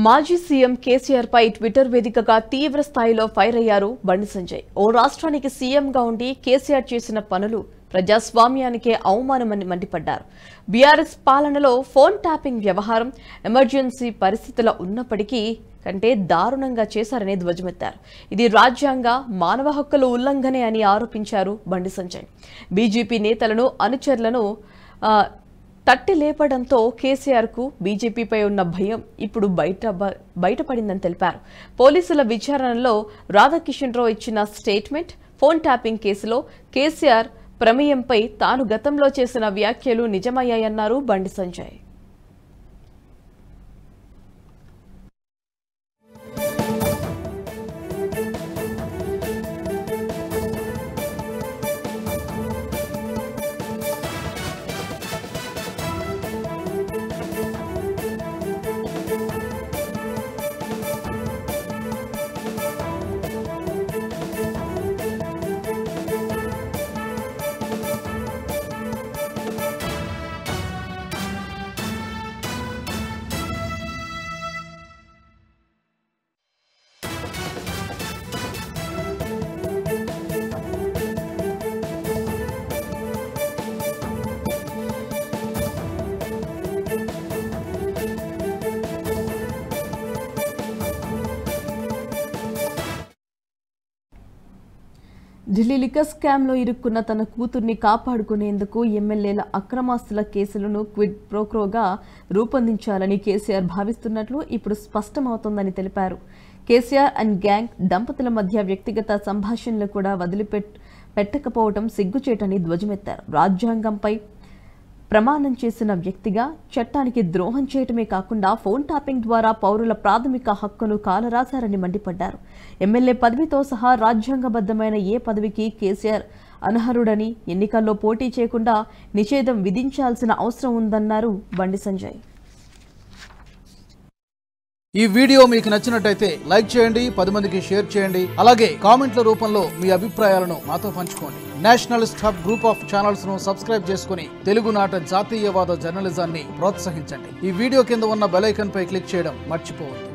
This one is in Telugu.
మాజీ సీఎం కేసీఆర్ పై ట్విట్టర్ వేదికగా తీవ్ర స్థాయిలో ఫైర్ అయ్యారు బండి సంజయ్. ఓ రాష్ట్రానికి సీఎంగా ఉండి కేసీఆర్ చేసిన పనులు ప్రజాస్వామ్యానికే అవమానమని మండిపడ్డారు. బీఆర్ఎస్ పాలనలో ఫోన్ ట్యాపింగ్ వ్యవహారం ఎమర్జెన్సీ పరిస్థితుల్లో ఉన్నప్పటికీ కంటే దారుణంగా చేశారని ధ్వజమెత్తారు. ఇది రాజ్యాంగ మానవ హక్కుల ఉల్లంఘనే అని ఆరోపించారు బండి సంజయ్. బీజేపీ నేతలను అనుచరులను తట్టి లేపడంతో కేసీఆర్కు బీజేపీపై ఉన్న భయం ఇప్పుడు బయటపడిందని తెలిపారు. పోలీసుల విచారణలో రాధాకిషన్ రావు ఇచ్చిన స్టేట్మెంట్, ఫోన్ ట్యాపింగ్ కేసులో కేసీఆర్ ప్రమేయంపై తాను గతంలో చేసిన వ్యాఖ్యలు నిజమయ్యాయన్నారు బండి సంజయ్. ఢిల్లీ లిక్కర్ స్కామ్లో ఇరుక్కున్న తన కూతుర్ని కాపాడుకునేందుకు ఎమ్మెల్యేల అక్రమాస్తుల కేసులను క్విడ్ ప్రోక్రోగా రూపొందించాలని కేసీఆర్ భావిస్తున్నట్లు ఇప్పుడు స్పష్టమవుతోందని తెలిపారు. కేసీఆర్ అండ్ గ్యాంగ్ దంపతుల మధ్య వ్యక్తిగత సంభాషణలు కూడా వదిలిపెట్టకపోవడం సిగ్గుచేటని ధ్వజమెత్తారు. రాజ్యాంగంపై ప్రమాణం చేసిన వ్యక్తిగా చట్టానికి ద్రోహం చేయటమే కాకుండా ఫోన్ ట్యాపింగ్ ద్వారా పౌరుల ప్రాథమిక హక్కును కాలరాశారని మండిపడ్డారు. ఎమ్మెల్యే పదవితో సహా రాజ్యాంగబద్ధమైన ఏ పదవికి కేసీఆర్ అనర్హుడని, ఎన్నికల్లో పోటీ చేయకుండా నిషేధం విధించాల్సిన అవసరం ఉందన్నారు బండి సంజయ్. ఈ వీడియో మీకు నచ్చినట్టయితే లైక్ చేయండి, 10 మందికి షేర్ చేయండి. అలాగే కామెంట్ల రూపంలో మీ అభిప్రాయాలను మాతో పంచుకోండి. Nationalist hub group of channels ను సబ్స్క్రైబ్ చేసుకుని తెలుగునాట జాతీయవాద జర్నలిజాన్ని ప్రోత్సహించండి. ఈ వీడియో కింద ఉన్న బెల్ ఐకాన్ పై క్లిక్ చేయడం మర్చిపోవద్దు.